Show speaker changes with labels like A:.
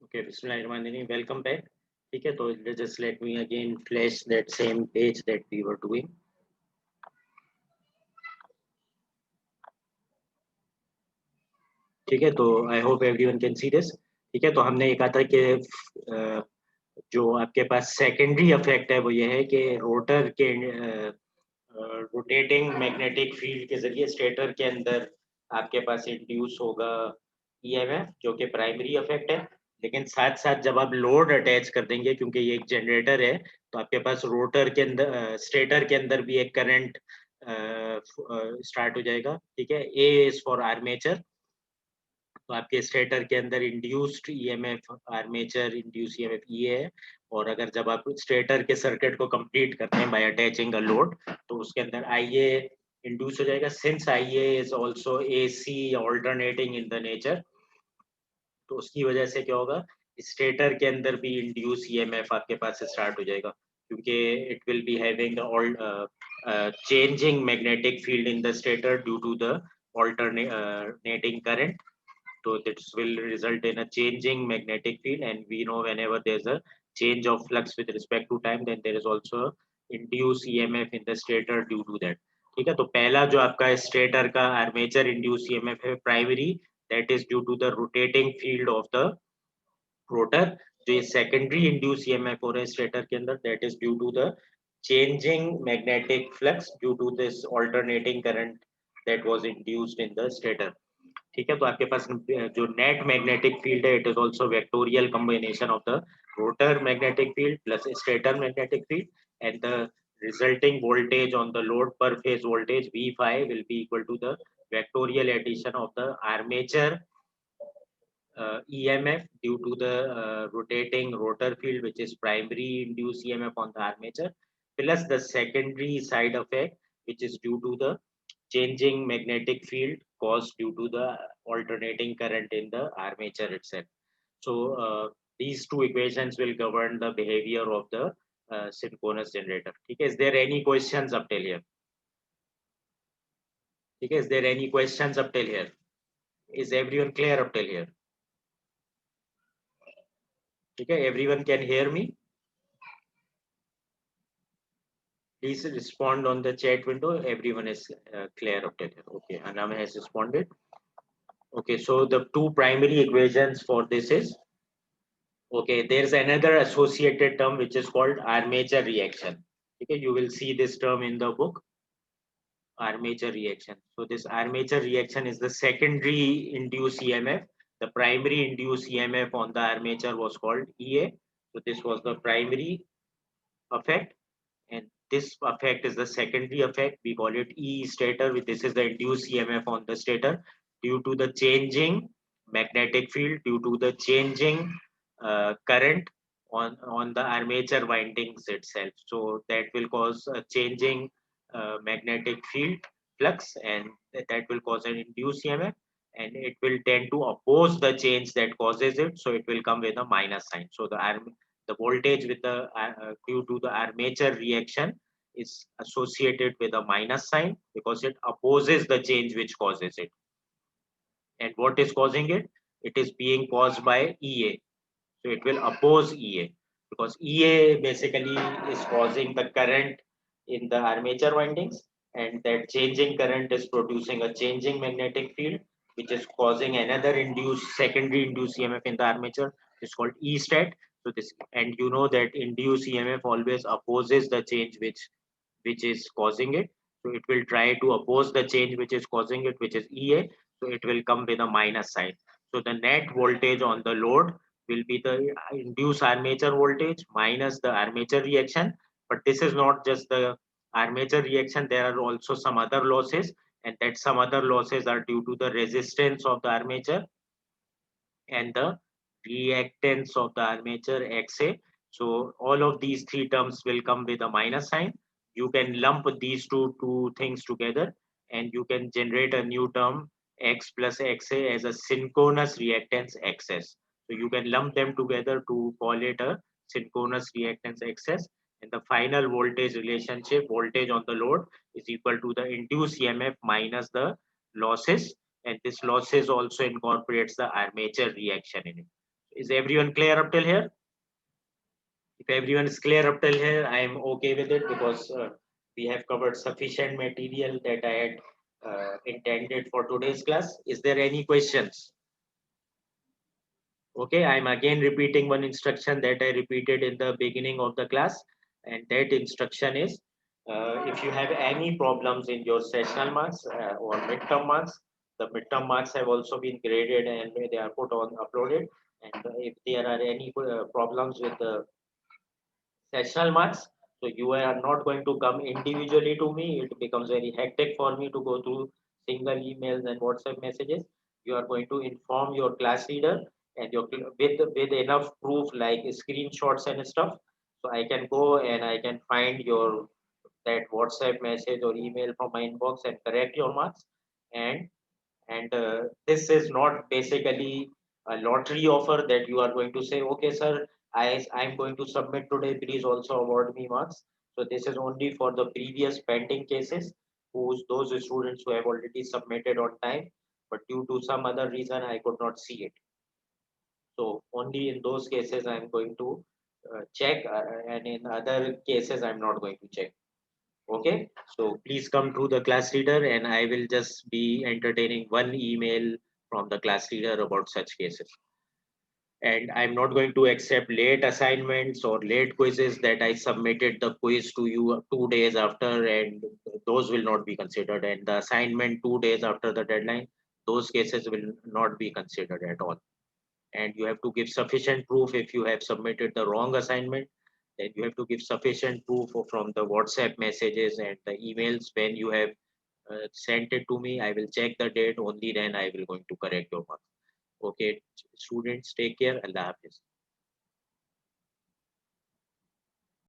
A: Okay, Bismillahirrahmanirrahim. Welcome back. ठीक है, तो just let me again flash that same page that we were doing. ठीक है, तो I hope everyone can see this. ठीक है, तो हमने ये कहा था कि जो आपके पास सेकेंडरी इफेक्ट है वो ये है कि रोटर के रोटेटिंग मैग्नेटिक फील्ड के जरिए स्टेटर के अंदर आपके पास इंड्यूस होगा ईएमएफ, जो कि प्राइमरी इफेक्ट है। लेकिन साथ साथ जब आप लोड अटैच कर देंगे, क्योंकि ये एक जनरेटर है, तो आपके पास रोटर के अंदर स्टेटर के अंदर भी एक करंट स्टार्ट हो जाएगा। ठीक है, ए इज फॉर आर्मेचर, तो आपके स्टेटर के अंदर induced EMF armature induce EMF ये है। और अगर जब आप स्टेटर के सर्किट को कंप्लीट करते हैं बाय अटैचिंग अ लोड, तो उसके अंदर आईए इंड्यूस हो जाएगा। सिंस आईए is also AC alternating in the nature, तो उसकी वजह से क्या होगा, स्टेटर के अंदर भी इंड्यूस ईएमएफ आपके पास स्टार्ट हो जाएगा, क्योंकि it will be having all changing magnetic field in the stator due to the alternating current. So this will result in a changing magnetic field, and we know whenever there's a change of flux with respect to time, then there is also induced EMF in the stator due to that. ठीक है, तो पहला जो आपका stator का armature induce EMF है primary, that is due to the rotating field of the rotor. जो ये सेकेंडरी इंड्यूस ईएमएफ हो रहा है स्टेटर के अंदर, that is due to the changing magnetic flux due to this alternating current that was induced in the stator. ठीक है, तो आपके पास जो नेट मैग्नेटिक फील्ड है, it is also vectorial combination of the rotor magnetic field plus stator magnetic field, and the resulting voltage on the load per phase voltage V phi will be equal to the vectorial addition of the armature EMF due to the rotating rotor field, which is primary induced EMF on the armature, plus the secondary side effect, which is due to the changing magnetic field caused due to the alternating current in the armature itself. So these two equations will govern the behavior of the synchronous generator. Okay, is there any questions up till here? Okay, is there any questions up till here? Is everyone clear up till here? Okay, everyone can hear me? Please respond on the chat window. Everyone is clear up till here. Okay, Anam has responded. Okay, so the two primary equations for this is, okay, there's another associated term which is called armature reaction. Okay, you will see this term in the book, armature reaction. So this armature reaction is the secondary induced EMF. The primary induced EMF on the armature was called EA. So this was the primary effect, and this effect is the secondary effect. We call it E stator. This is the induced EMF on the stator due to the changing magnetic field, due to the changing current on the armature windings itself. So that will cause a changing magnetic field flux, and that will cause an induced EMF, and it will tend to oppose the change that causes it. So it will come with a minus sign. So the voltage with the due to the armature reaction is associated with a minus sign because it opposes the change which causes it. And what is causing it? It is being caused by EA. So it will oppose EA because EA basically is causing the current in the armature windings, and that changing current is producing a changing magnetic field, which is causing another secondary induced EMF in the armature. It's called E stat. So this, and you know that induced EMF always opposes the change which is causing it. So it will try to oppose the change which is causing it, which is EA. So it will come with a minus sign. So the net voltage on the load will be the induced armature voltage minus the armature reaction. But this is not just the armature reaction. There are also some other losses, and that some other losses are due to the resistance of the armature and the reactance of the armature XA. So all of these three terms will come with a minus sign. You can lump these two things together, and you can generate a new term X plus XA as a synchronous reactance XS. So you can lump them together to call it a synchronous reactance XS. And the final voltage relationship, voltage on the load, is equal to the induced EMF minus the losses, and this losses also incorporates the armature reaction in it. Is everyone clear up till here? If everyone is clear up till here, I am okay with it because we have covered sufficient material that I had intended for today's class. Is there any questions? Okay, I'm again repeating one instruction that I repeated in the beginning of the class, and that instruction is if you have any problems in your sessional marks or midterm marks, the midterm marks have also been graded and they are put on uploaded. And if there are any problems with the sessional marks, so you are not going to come individually to me. It becomes very hectic for me to go through single emails and WhatsApp messages. You are going to inform your class leader and your with enough proof like screenshots and stuff. So I can go and I can find your that WhatsApp message or email from my inbox and correct your marks. And this is not basically a lottery offer that you are going to say, okay, sir, I'm going to submit today. Please also award me marks. So this is only for the previous pending cases, those students who have already submitted on time, but due to some other reason, I could not see it. So only in those cases, I'm going to check, and in other cases, I'm not going to check. Okay, so please come to the class leader and I will just be entertaining one email from the class leader about such cases. And I'm not going to accept late assignments or late quizzes that I submitted the quiz to you 2 days after, and those will not be considered. And the assignment 2 days after the deadline, those cases will not be considered at all. And you have to give sufficient proof if you have submitted the wrong assignment. Then you have to give sufficient proof from the WhatsApp messages and the emails when you have sent it to me. I will check the date, only then I will going to correct your marks. Okay, students, take care. Allah Hafiz.